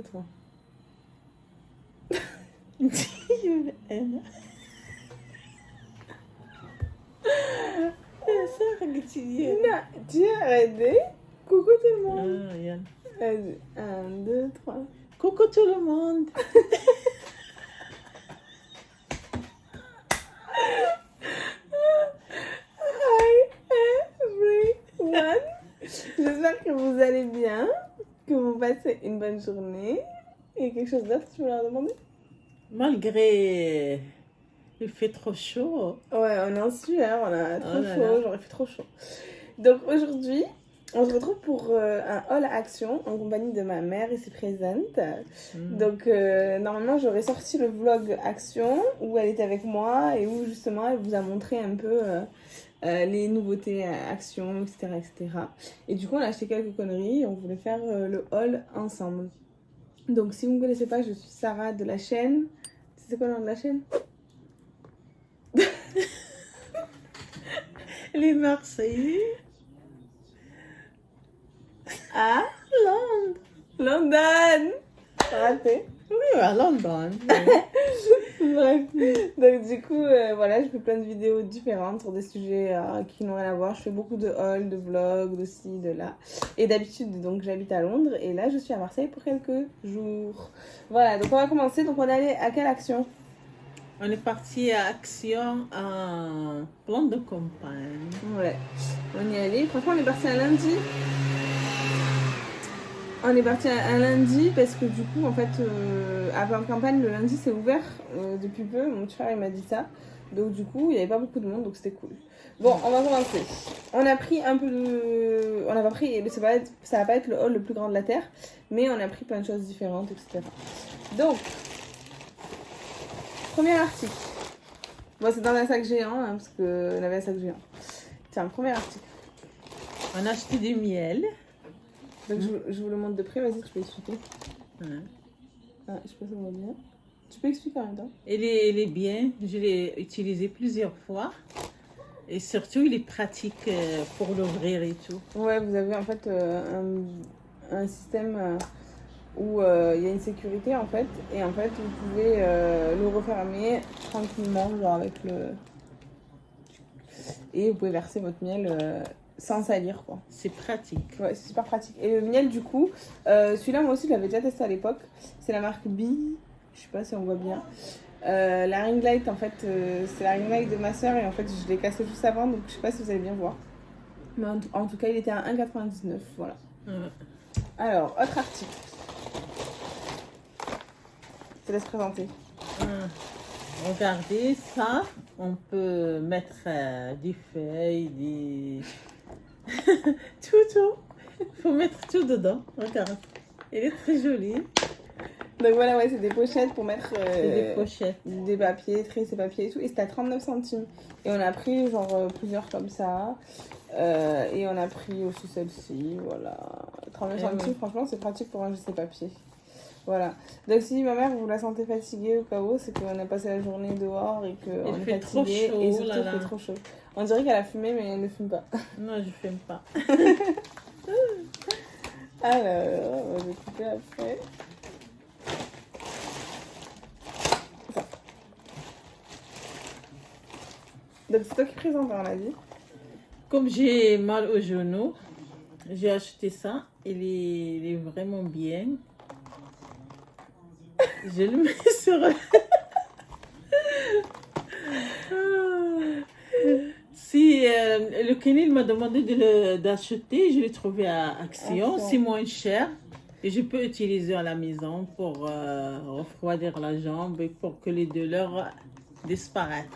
3. Non, tu as arrêté. Coucou tout le monde. Vas-y, 1, 2, 3. Coucou tout le monde. Hi everyone. J'espère que vous allez bien, que vous passez une bonne journée. Et quelque chose d'autre, tu veux leur demander? Malgré il fait trop chaud. Ouais, on est en sueur, on a trop là chaud, là. j'aurais fait trop chaud. Donc aujourd'hui, on se retrouve pour un haul action en compagnie de ma mère ici présente. Donc normalement j'aurais sorti le vlog action où elle était avec moi et où justement elle vous a montré un peu les nouveautés action, etc., etc. Et du coup on a acheté quelques conneries et on voulait faire le haul ensemble. Donc si vous ne me connaissez pas, je suis Sarah de la chaîne. C'est quoi le nom de la chaîne? Les Marseillais À Londres. London. Raté. Oui, à London. Bref, donc du coup, voilà, je fais plein de vidéos différentes sur des sujets qui n'ont rien à voir. Je fais beaucoup de hauls, de vlogs, de ci, de là. Et d'habitude, donc j'habite à Londres et là, je suis à Marseille pour quelques jours. Voilà, donc on va commencer. Donc on est allé à quelle action? On est parti à Action en plan de campagne. Ouais, on y est allé. Franchement, on est parti un lundi. On est parti un lundi parce que du coup, en fait, à plan de campagne, le lundi, c'est ouvert depuis peu. Mon petit frère, il m'a dit ça. Donc du coup, il n'y avait pas beaucoup de monde, donc c'était cool. Bon, on va commencer. On a pris un peu de... On n'a pas pris... Ça va pas être le haul le plus grand de la Terre, mais on a pris plein de choses différentes, etc. Donc, premier article. Bon, c'est dans un sac géant, hein, parce qu'on avait un sac géant. Tiens, premier article. On a acheté du miel. Donc je vous le montre de près, vas-y, tu peux expliquer. Ouais. Ah, je sais pas si on voit bien. Tu peux expliquer en même temps. Il est bien. Je l'ai utilisé plusieurs fois. Et surtout, il est pratique pour l'ouvrir et tout. Ouais, vous avez en fait un système où il y a une sécurité en fait. Et en fait, vous pouvez le refermer tranquillement, genre avec le... Et vous pouvez verser votre miel sans salir, quoi. C'est pratique. Ouais, c'est super pratique. Et le miel, du coup, celui-là, moi aussi, je l'avais déjà testé à l'époque. C'est la marque Bee. Je sais pas si on voit bien. La ring light, en fait, c'est la ring light de ma soeur. Et en fait, je l'ai cassé juste avant. Donc, je sais pas si vous allez bien voir. Mais en tout cas, il était à 1,99. Voilà. Alors, autre article. Je te laisse présenter. Regardez ça. On peut mettre des feuilles, des... tout. Il faut mettre tout dedans. Regarde. Elle est très jolie. Donc voilà, ouais, c'est des pochettes pour mettre C'est des pochettes. des papiers, trier ces papiers et tout. Et c'était à 39 centimes. Et on a pris genre plusieurs comme ça. Et on a pris aussi celle-ci. Voilà. 39 centimes, franchement, c'est pratique pour ranger ses papiers. Voilà. Donc si ma mère, vous la sentez fatiguée au cas où, c'est qu'on a passé la journée dehors et qu'on est fatigué. Trop chaud, et surtout, il fait trop chaud. On dirait qu'elle a fumé, mais elle ne fume pas. Non, je fume pas. Alors, on va couper après. Ça. Donc c'est toi qui présente, on l'a dit. Comme j'ai mal au genou, j'ai acheté ça. Il est vraiment bien. Je le mets sur... Si le kiné m'a demandé d'acheter, je l'ai trouvé à Action. C'est moins cher. Et je peux utiliser à la maison pour refroidir la jambe et pour que les douleurs disparaissent.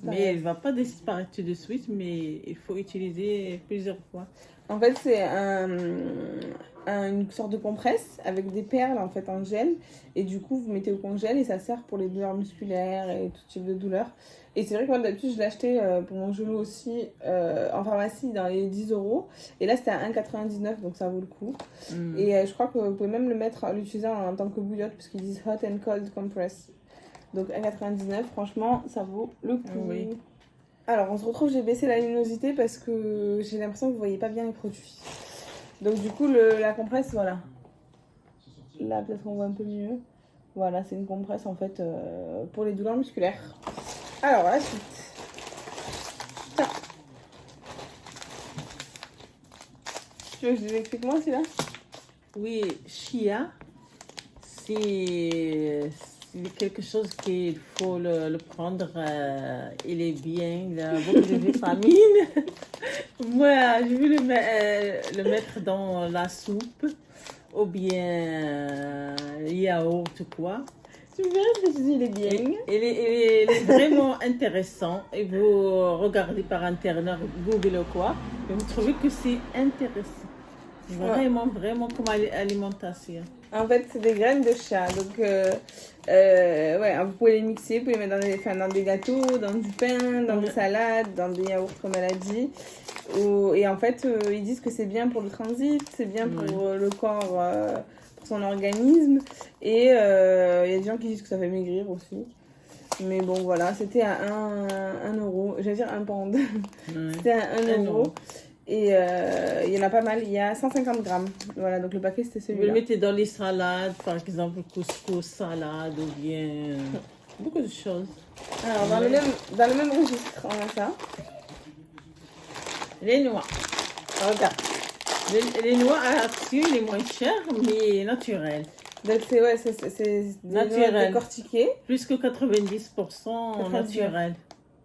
Mais elle ne va pas disparaître tout de suite, mais il faut utiliser plusieurs fois. En fait, c'est une sorte de compresse avec des perles en fait en gel. Et du coup, vous mettez au congèle et ça sert pour les douleurs musculaires et tout type de douleurs. Et c'est vrai que moi d'habitude, je l'ai acheté pour mon genou aussi en pharmacie dans les 10 €. Et là, c'était à 1,99 €, donc ça vaut le coup. Et je crois que vous pouvez même l'utiliser en tant que bouillotte, parce qu'ils disent hot and cold compress. Donc 1,99 €, franchement, ça vaut le coup. Oui. Alors, on se retrouve, j'ai baissé la luminosité parce que j'ai l'impression que vous voyez pas bien les produits. Donc du coup, la compresse, voilà. Là, peut-être qu'on voit un peu mieux. Voilà, c'est une compresse en fait pour les douleurs musculaires. Alors, la suite. Tiens. Tu veux que je vous explique moi celui-là? Oui, chia, c'est quelque chose qu'il faut le prendre. Il est bien, il a beaucoup de vitamines. Moi, je vais le mettre dans la soupe ou bien yaourt ou quoi. Tu verras que tu dis il est bien. Il est vraiment intéressant. Et vous regardez par internet, Google ou quoi, et vous trouvez que c'est intéressant. Vraiment, vraiment comme alimentation. En fait, c'est des graines de chia. Donc, ouais, vous pouvez les mixer, vous pouvez les mettre dans des gâteaux, dans du pain, dans des salades, dans des yaourts, comme elle a dit. Et en fait, ils disent que c'est bien pour le transit, c'est bien pour le corps, pour son organisme. Et il y a des gens qui disent que ça fait maigrir aussi. Mais bon, voilà, c'était à 1 euro. J'allais dire un pound. C'était à 1 euro. Et il y en a pas mal, il y a 150 grammes. Voilà, donc le paquet c'était celui-là. Vous le mettez dans les salades, par exemple couscous, salade ou bien beaucoup de choses. Alors dans le même registre, on a ça. Les noix. Regarde. Les noix à action, les moins chères, mais naturelles. Donc c'est naturel. Décortiqué. Plus que 90% naturel.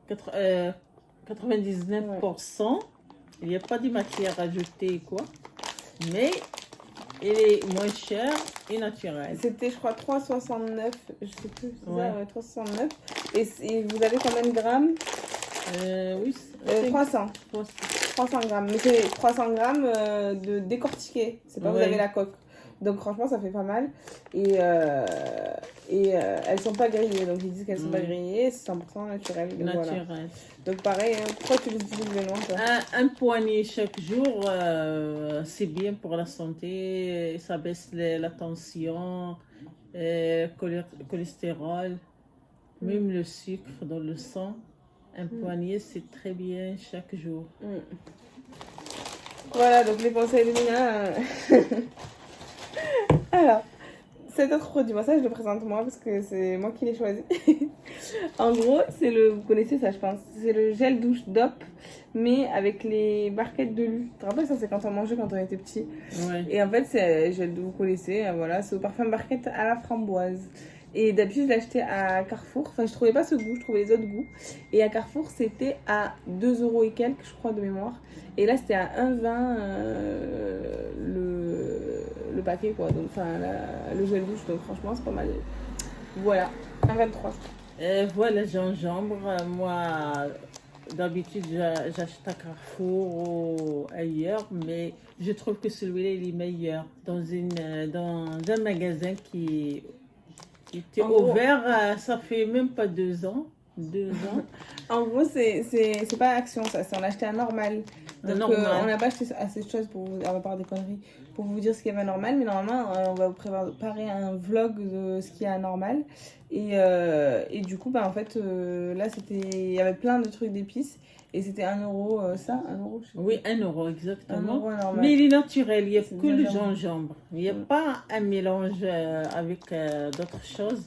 99%. Il n'y a pas de matière ajoutée quoi. Mais il est moins cher et naturel. C'était, je crois, 3,69. Je sais plus, c'est ça, 3,69. Et vous avez combien de grammes? Oui, 300. 300 grammes. Mais c'est 300 grammes de décortiqué. C'est pas vous avez la coque. Donc franchement, ça fait pas mal. Et elles sont pas grillées. Donc ils disent qu'elles sont pas grillées. C'est 100% naturel. Donc, naturel. Voilà. Donc pareil, pourquoi tu utilises les noix toi? Un poignet chaque jour, c'est bien pour la santé. Ça baisse la tension, cholestérol, même le sucre dans le sang. Un poignet, c'est très bien chaque jour. Voilà, donc les conseils de Mina. Alors, cet autre produit, moi ça je le présente moi parce que c'est moi qui l'ai choisi. En gros, vous connaissez ça je pense, c'est le gel douche DOP, mais avec les barquettes de lu. Tu te rappelles ça, c'est quand on mangeait quand on était petit. Et en fait, c'est gel, vous connaissez, voilà, c'est au parfum barquette à la framboise. Et d'habitude, je l'achetais à Carrefour. Enfin, je trouvais pas ce goût, je trouvais les autres goûts. Et à Carrefour, c'était à 2 euros et quelques, je crois, de mémoire. Et là, c'était à 1,20 le paquet, quoi. Donc, enfin, le gel douche. Donc, franchement, c'est pas mal. Voilà, 1,23. Voilà, gingembre. Moi, d'habitude, j'achète à Carrefour ou ailleurs, mais je trouve que celui-là, il est meilleur. Dans un magasin qui était ouvert, ça fait même pas 2 ans. 2 ans. En gros, c'est pas Action, ça. On a acheté un normal. Donc, on n'a pas acheté assez de choses on va parler des conneries, pour vous dire ce qui est anormal. Mais normalement, on va vous préparer un vlog de ce qui est anormal. Et du coup, en fait, là, il y avait plein de trucs d'épices. Et c'était 1 euro, ça, 1 euro, je sais pas. Oui, 1 euro, exactement. 1 euro mais il est naturel, il n'y a que le gingembre. Il n'y a pas un mélange avec d'autres choses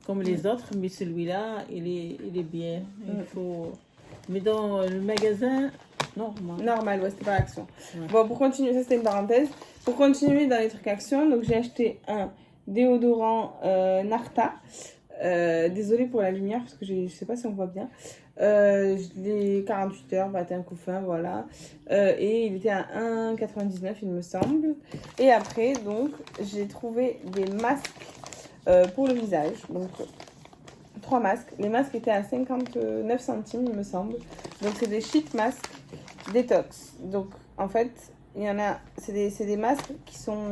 comme les autres, mais celui-là, il est bien. Il faut... Mais dans le magasin, normal, ouais, c'était pas Action. Bon, pour continuer, ça c'était une parenthèse. Pour continuer dans les trucs Action, donc j'ai acheté un déodorant Narta. Désolée pour la lumière, parce que je sais pas si on voit bien. Je l'ai 48 heures, matin, coup fin, voilà. Et il était à 1,99 il me semble. Et après, donc, j'ai trouvé des masques pour le visage. Donc, 3 masques. Les masques étaient à 59 centimes, il me semble. Donc, c'est des sheet masks détox. Donc, en fait, il y en a... C'est des masques qui sont...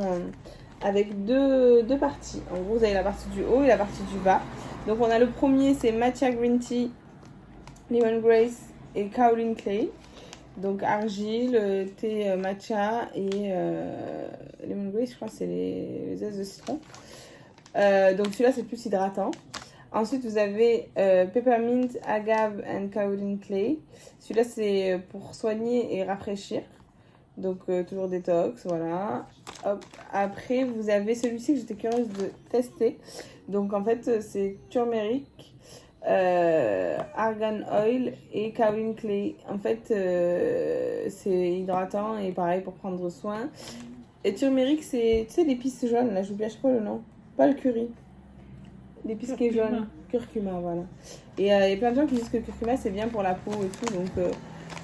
avec deux parties. En gros, vous avez la partie du haut et la partie du bas. Donc, on a le premier, c'est Matcha Green Tea, Lemon Grace et Kaolin Clay. Donc, argile, thé matcha et Lemon Grace, je crois que c'est les zestes de citron. Donc, celui-là, c'est plus hydratant. Ensuite, vous avez Peppermint, Agave and Kaolin Clay. Celui-là, c'est pour soigner et rafraîchir. Donc, toujours détox, voilà. Hop. Après, vous avez celui-ci que j'étais curieuse de tester. Donc, en fait, c'est turmeric, argan oil et kaolin clay. En fait, c'est hydratant et pareil pour prendre soin. Et turmeric, c'est, tu sais, l'épice jaune, là, j'oublie à chaque fois le nom. Pas le curry. L'épice qui est jaune. Curcuma, voilà. Et il y a plein de gens qui disent que le curcuma, c'est bien pour la peau et tout. Donc,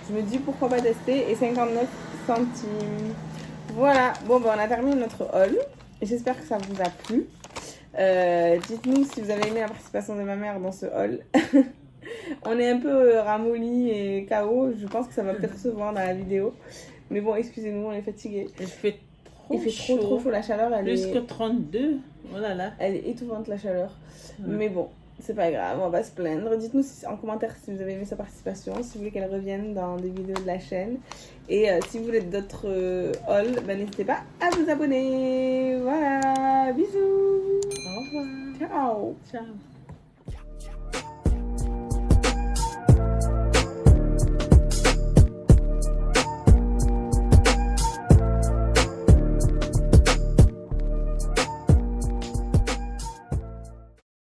je me dis pourquoi pas tester. Et 59 centimes. Voilà. Bon, ben, on a terminé notre haul. J'espère que ça vous a plu. Dites-nous si vous avez aimé la participation de ma mère dans ce haul. On est un peu ramolli et KO. Je pense que ça va peut-être se voir dans la vidéo. Mais bon, excusez-nous, on est fatigués. Il fait trop chaud. La chaleur, elle plus est... que 32. Oh là là. Elle est étouffante, la chaleur. Mais bon, c'est pas grave, on va se plaindre. Dites-nous en commentaire si vous avez aimé sa participation, si vous voulez qu'elle revienne dans des vidéos de la chaîne. Et si vous voulez d'autres hauls, ben, n'hésitez pas à vous abonner. Voilà, bisous. Au revoir. Ciao. Ciao.